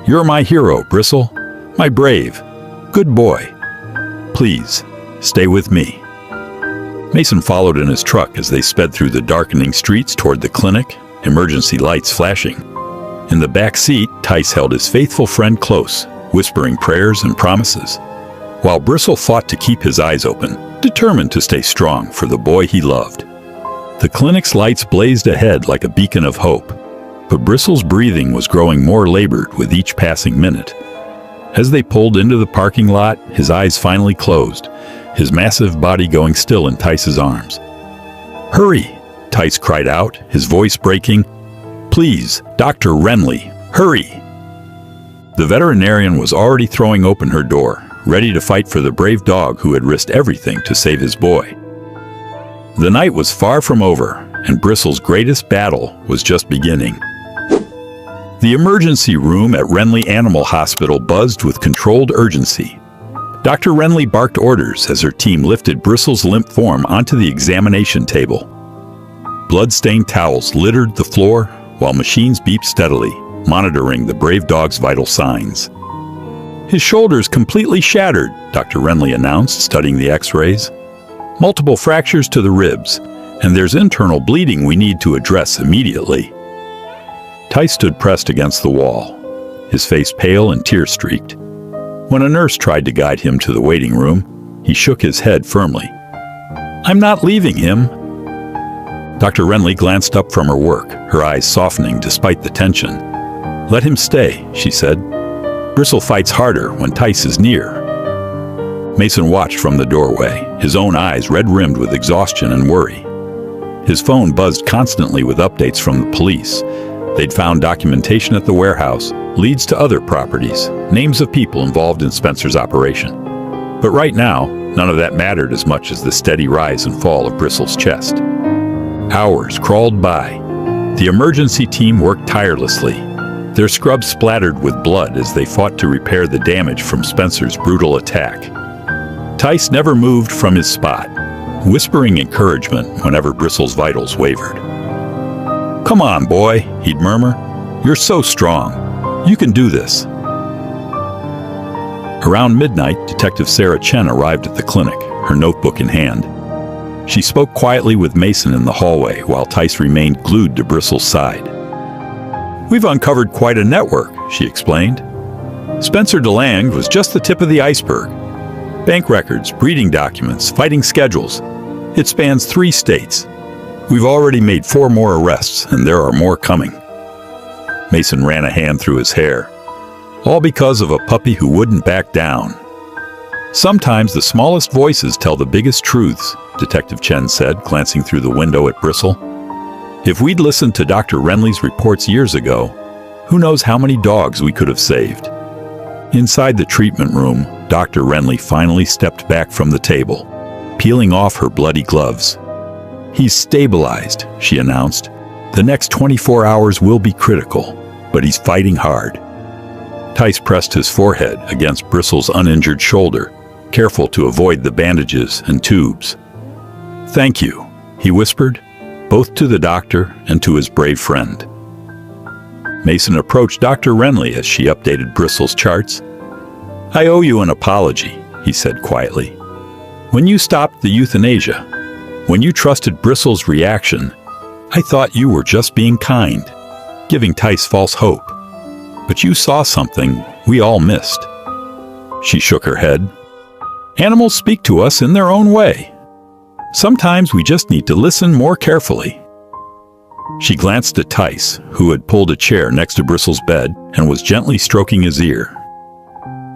You're my hero, Bristle. My brave, good boy. Please, stay with me. Mason followed in his truck as they sped through the darkening streets toward the clinic, emergency lights flashing. In the back seat, Tice held his faithful friend close, whispering prayers and promises, while Bristle fought to keep his eyes open, determined to stay strong for the boy he loved. The clinic's lights blazed ahead like a beacon of hope, but Bristle's breathing was growing more labored with each passing minute. As they pulled into the parking lot, his eyes finally closed, his massive body going still in Tice's arms. Hurry, Tice cried out, his voice breaking. Please, Dr. Renly, hurry! The veterinarian was already throwing open her door, ready to fight for the brave dog who had risked everything to save his boy. The night was far from over, and Bristle's greatest battle was just beginning. The emergency room at Renly Animal Hospital buzzed with controlled urgency. Dr. Renly barked orders as her team lifted Bristle's limp form onto the examination table. Blood-stained towels littered the floor while machines beeped steadily, monitoring the brave dog's vital signs. His shoulder's completely shattered, Dr. Renly announced, studying the x-rays. Multiple fractures to the ribs, and there's internal bleeding we need to address immediately. Tice stood pressed against the wall, his face pale and tear-streaked. When a nurse tried to guide him to the waiting room, he shook his head firmly. I'm not leaving him. Dr. Renly glanced up from her work, her eyes softening despite the tension. Let him stay, she said. Bristle fights harder when Tice is near. Mason watched from the doorway, his own eyes red-rimmed with exhaustion and worry. His phone buzzed constantly with updates from the police. They'd found documentation at the warehouse, leads to other properties, names of people involved in Spencer's operation. But right now, none of that mattered as much as the steady rise and fall of Bristle's chest. Hours crawled by. The emergency team worked tirelessly, their scrubs splattered with blood as they fought to repair the damage from Spencer's brutal attack. Tice never moved from his spot, whispering encouragement whenever Bristle's vitals wavered. Come on, boy, he'd murmur. You're so strong. You can do this. Around midnight, Detective Sarah Chen arrived at the clinic, her notebook in hand. She spoke quietly with Mason in the hallway while Tice remained glued to Bristle's side. We've uncovered quite a network, she explained. Spencer DeLange was just the tip of the iceberg. Bank records, breeding documents, fighting schedules. It spans 3 states. We've already made 4 more arrests, and there are more coming. Mason ran a hand through his hair. All because of a puppy who wouldn't back down. Sometimes the smallest voices tell the biggest truths, Detective Chen said, glancing through the window at Bristle. If we'd listened to Dr. Renly's reports years ago, who knows how many dogs we could have saved. Inside the treatment room, Dr. Renly finally stepped back from the table, peeling off her bloody gloves. He's stabilized, she announced. The next 24 hours will be critical, but he's fighting hard. Tice pressed his forehead against Bristle's uninjured shoulder, careful to avoid the bandages and tubes. "Thank you," he whispered, both to the doctor and to his brave friend. Mason approached Dr. Renly as she updated Bristle's charts. "I owe you an apology," he said quietly. "When you stopped the euthanasia, when you trusted Bristle's reaction, I thought you were just being kind, giving Tice false hope. But you saw something we all missed." She shook her head. "Animals speak to us in their own way. Sometimes we just need to listen more carefully." She glanced at Tice, who had pulled a chair next to Bristle's bed and was gently stroking his ear.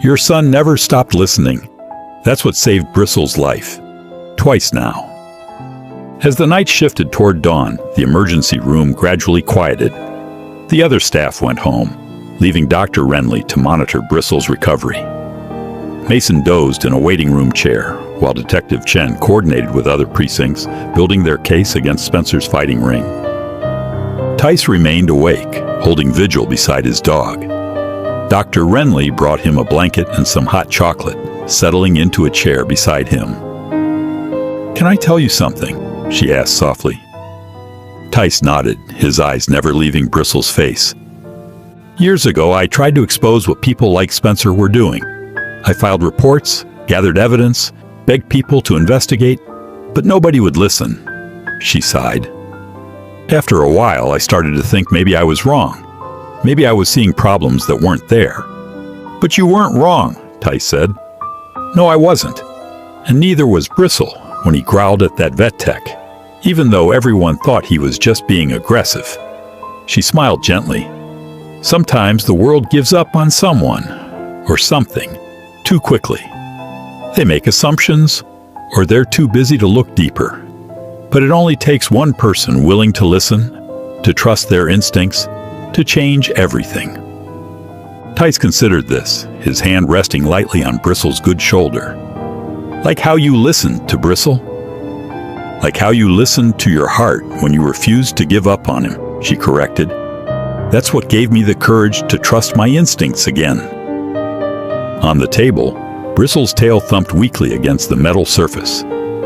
"Your son never stopped listening. That's what saved Bristle's life. Twice now." As the night shifted toward dawn, the emergency room gradually quieted. The other staff went home, leaving Dr. Renly to monitor Bristle's recovery. Mason dozed in a waiting room chair, while Detective Chen coordinated with other precincts, building their case against Spencer's fighting ring. Tice remained awake, holding vigil beside his dog. Dr. Renly brought him a blanket and some hot chocolate, settling into a chair beside him. "Can I tell you something?" she asked softly. Tice nodded, his eyes never leaving Bristle's face. "Years ago, I tried to expose what people like Spencer were doing. I filed reports, gathered evidence, begged people to investigate, but nobody would listen." She sighed. "After a while, I started to think maybe I was wrong. Maybe I was seeing problems that weren't there." "But you weren't wrong," Tice said. "No, I wasn't. And neither was Bristle when he growled at that vet tech, even though everyone thought he was just being aggressive." She smiled gently. "Sometimes the world gives up on someone, or something, too quickly. They make assumptions, or they're too busy to look deeper. But it only takes one person willing to listen, to trust their instincts, to change everything." Tice considered this, his hand resting lightly on Bristle's good shoulder. "Like how you listened to Bristle? Like how you listened to your heart when you refused to give up on him," she corrected. "That's what gave me the courage to trust my instincts again." On the table, Bristle's tail thumped weakly against the metal surface.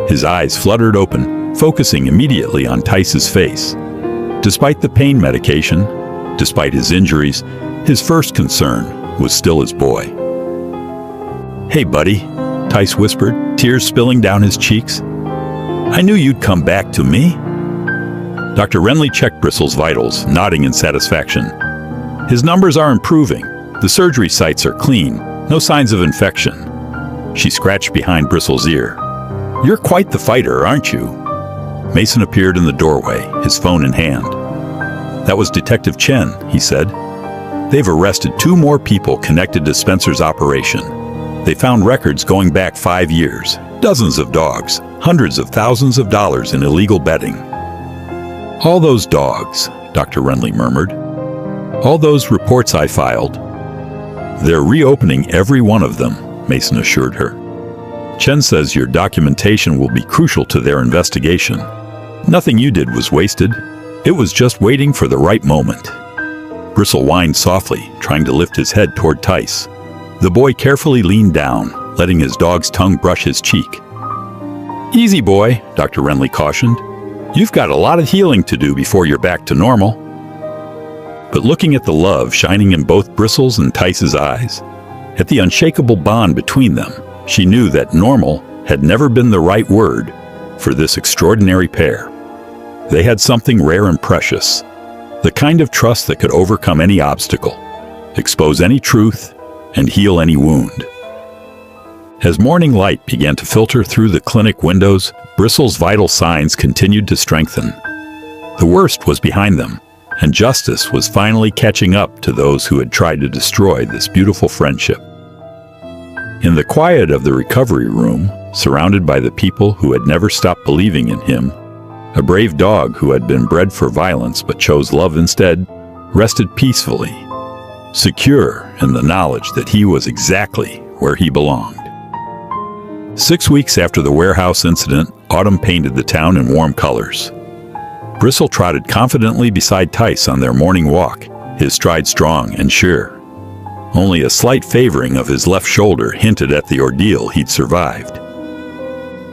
His eyes fluttered open, focusing immediately on Tice's face. Despite the pain medication, despite his injuries, his first concern was still his boy. "Hey, buddy," Tice whispered, tears spilling down his cheeks. "I knew you'd come back to me." Dr. Renly checked Bristle's vitals, nodding in satisfaction. "His numbers are improving. The surgery sites are clean. No signs of infection." She scratched behind Bristle's ear. "You're quite the fighter, aren't you?" Mason appeared in the doorway, his phone in hand. "That was Detective Chen," he said. "They've arrested 2 more people connected to Spencer's operation. They found records going back 5 years, dozens of dogs, hundreds of thousands of dollars in illegal betting." "All those dogs," Dr. Renly murmured. "All those reports I filed. They're reopening every one of them," Mason assured her. "Chen says your documentation will be crucial to their investigation. Nothing you did was wasted. It was just waiting for the right moment." Bristle whined softly, trying to lift his head toward Tice. The boy carefully leaned down, letting his dog's tongue brush his cheek. "Easy, boy," Dr. Renly cautioned. "You've got a lot of healing to do before you're back to normal." But looking at the love shining in both Bristle's and Tice's eyes, at the unshakable bond between them, she knew that normal had never been the right word for this extraordinary pair. They had something rare and precious, the kind of trust that could overcome any obstacle, expose any truth, and heal any wound. As morning light began to filter through the clinic windows, Bristle's vital signs continued to strengthen. The worst was behind them, and justice was finally catching up to those who had tried to destroy this beautiful friendship. In the quiet of the recovery room, surrounded by the people who had never stopped believing in him, a brave dog who had been bred for violence but chose love instead, rested peacefully, secure in the knowledge that he was exactly where he belonged. 6 weeks after the warehouse incident, autumn painted the town in warm colors. Bristle trotted confidently beside Tice on their morning walk, his stride strong and sure. Only a slight favoring of his left shoulder hinted at the ordeal he'd survived.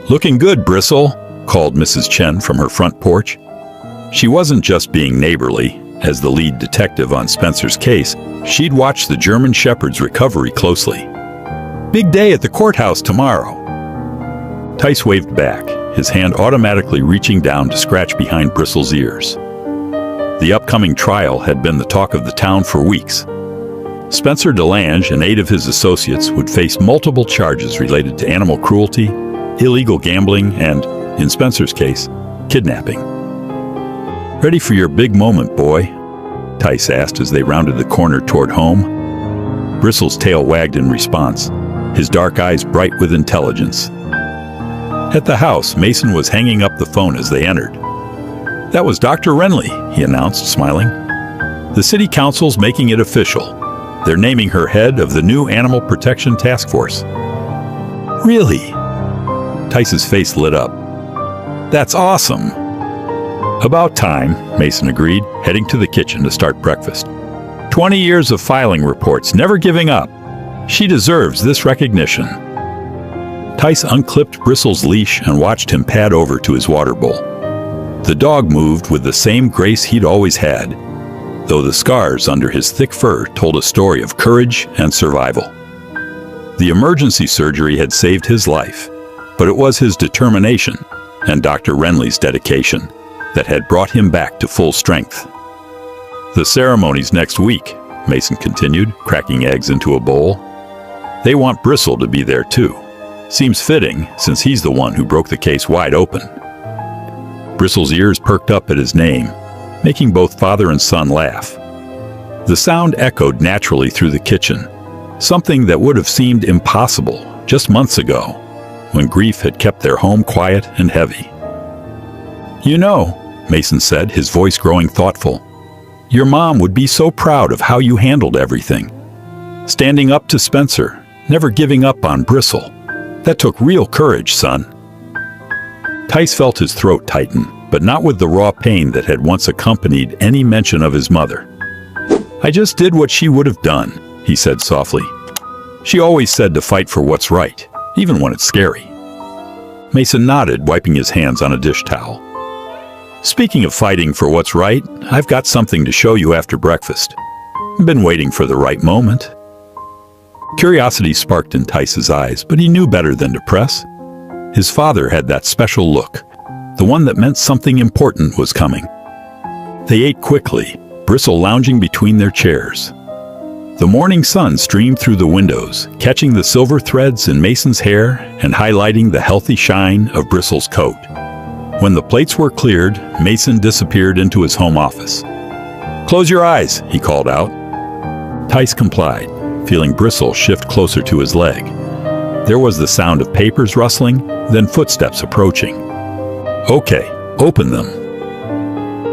"Looking good, Bristle," called Mrs. Chen from her front porch. She wasn't just being neighborly. As the lead detective on Spencer's case, she'd watched the German Shepherd's recovery closely. "Big day at the courthouse tomorrow." Tice waved back, his hand automatically reaching down to scratch behind Bristle's ears. The upcoming trial had been the talk of the town for weeks. Spencer DeLange and 8 of his associates would face multiple charges related to animal cruelty, illegal gambling, and, in Spencer's case, kidnapping. "Ready for your big moment, boy?" Tice asked as they rounded the corner toward home. Bristle's tail wagged in response, his dark eyes bright with intelligence. At the house, Mason was hanging up the phone as they entered. "That was Dr. Renly," he announced, smiling. "The city council's making it official. They're naming her head of the new Animal Protection Task Force." "Really?" Tice's face lit up. "That's awesome." "About time," Mason agreed, heading to the kitchen to start breakfast. 20 years of filing reports, never giving up. She deserves this recognition." Tice unclipped Bristle's leash and watched him pad over to his water bowl. The dog moved with the same grace he'd always had, though the scars under his thick fur told a story of courage and survival. The emergency surgery had saved his life, but it was his determination and Dr. Renly's dedication that had brought him back to full strength. "The ceremony's next week," Mason continued, cracking eggs into a bowl. "They want Bristle to be there too. Seems fitting, since he's the one who broke the case wide open." Bristle's ears perked up at his name, making both father and son laugh. The sound echoed naturally through the kitchen, something that would have seemed impossible just months ago, when grief had kept their home quiet and heavy. "You know," Mason said, his voice growing thoughtful, "your mom would be so proud of how you handled everything. Standing up to Spencer, never giving up on Bristle. That took real courage, son." Tice felt his throat tighten, but not with the raw pain that had once accompanied any mention of his mother. "I just did what she would have done," he said softly. "She always said to fight for what's right, even when it's scary." Mason nodded, wiping his hands on a dish towel. "Speaking of fighting for what's right, I've got something to show you after breakfast. I've been waiting for the right moment." Curiosity sparked in Tice's eyes, but he knew better than to press. His father had that special look, the one that meant something important was coming. They ate quickly, Bristle lounging between their chairs. The morning sun streamed through the windows, catching the silver threads in Mason's hair and highlighting the healthy shine of Bristle's coat. When the plates were cleared, Mason disappeared into his home office. "Close your eyes," he called out. Tice complied, feeling Bristle shift closer to his leg. There was the sound of papers rustling, then footsteps approaching. "Okay, open them."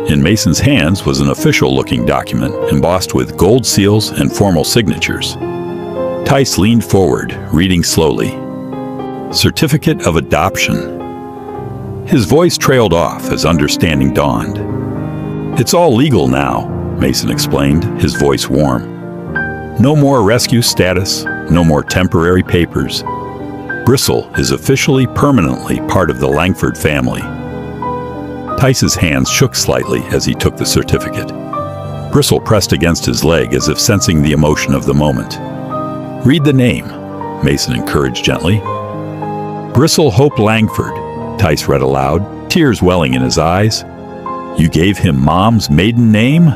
In Mason's hands was an official-looking document embossed with gold seals and formal signatures. Tice leaned forward, reading slowly. "Certificate of Adoption." His voice trailed off as understanding dawned. "It's all legal now," Mason explained, his voice warm. "No more rescue status, no more temporary papers. Bristle is officially permanently part of the Langford family." Tice's hands shook slightly as he took the certificate. Bristle pressed against his leg as if sensing the emotion of the moment. "Read the name," Mason encouraged gently. "Bristle Hope Langford," Tice read aloud, tears welling in his eyes. "You gave him Mom's maiden name?"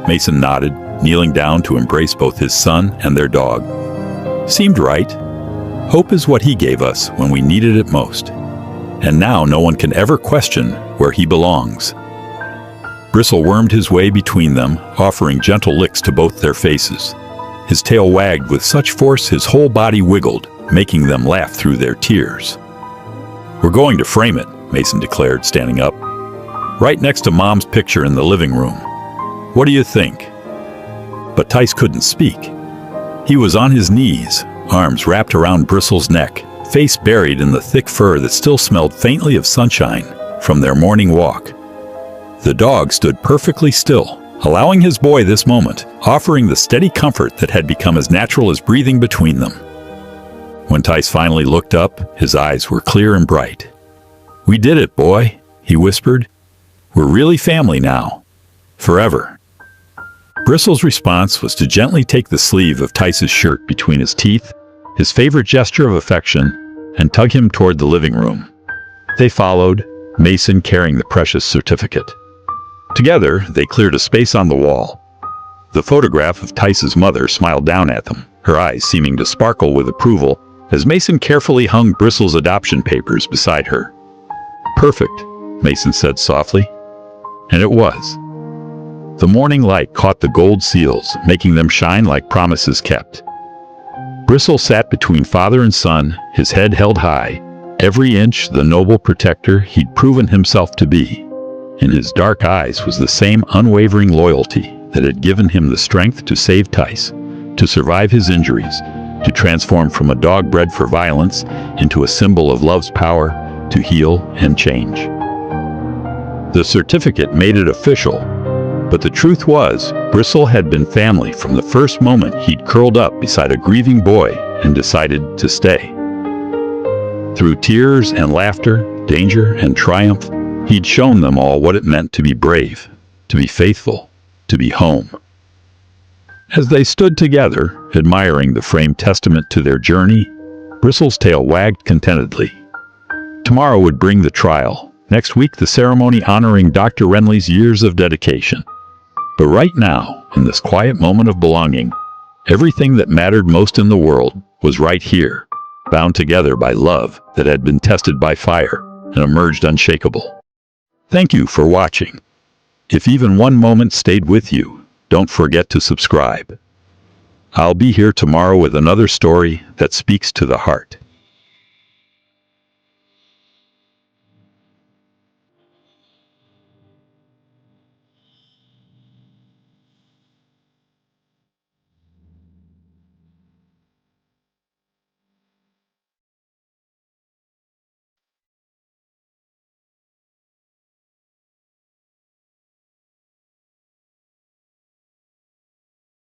Mason nodded, kneeling down to embrace both his son and their dog. "Seemed right. Hope is what he gave us when we needed it most. And now no one can ever question where he belongs." Bristle wormed his way between them, offering gentle licks to both their faces. His tail wagged with such force his whole body wiggled, making them laugh through their tears. "We're going to frame it," Mason declared, standing up. "Right next to Mom's picture in the living room. What do you think?" But Tice couldn't speak. He was on his knees, arms wrapped around Bristle's neck, face buried in the thick fur that still smelled faintly of sunshine from their morning walk. The dog stood perfectly still, allowing his boy this moment, offering the steady comfort that had become as natural as breathing between them. When Tice finally looked up, his eyes were clear and bright. "We did it, boy," he whispered. "We're really family now. Forever." Bristle's response was to gently take the sleeve of Tice's shirt between his teeth, his favorite gesture of affection, and tug him toward the living room. They followed, Mason carrying the precious certificate. Together, they cleared a space on the wall. The photograph of Tice's mother smiled down at them, her eyes seeming to sparkle with approval, as Mason carefully hung Bristle's adoption papers beside her. "Perfect," Mason said softly. And it was. The morning light caught the gold seals, making them shine like promises kept. Bristle sat between father and son, his head held high, every inch the noble protector he'd proven himself to be. In his dark eyes was the same unwavering loyalty that had given him the strength to save Tice, to survive his injuries, to transform from a dog bred for violence into a symbol of love's power to heal and change. The certificate made it official, but the truth was, Bristle had been family from the first moment he'd curled up beside a grieving boy and decided to stay. Through tears and laughter, danger and triumph, he'd shown them all what it meant to be brave, to be faithful, to be home. As they stood together, admiring the framed testament to their journey, Bristle's tail wagged contentedly. Tomorrow would bring the trial, next week the ceremony honoring Dr. Renly's years of dedication. But right now, in this quiet moment of belonging, everything that mattered most in the world was right here, bound together by love that had been tested by fire and emerged unshakable. Thank you for watching. If even one moment stayed with you, don't forget to subscribe. I'll be here tomorrow with another story that speaks to the heart.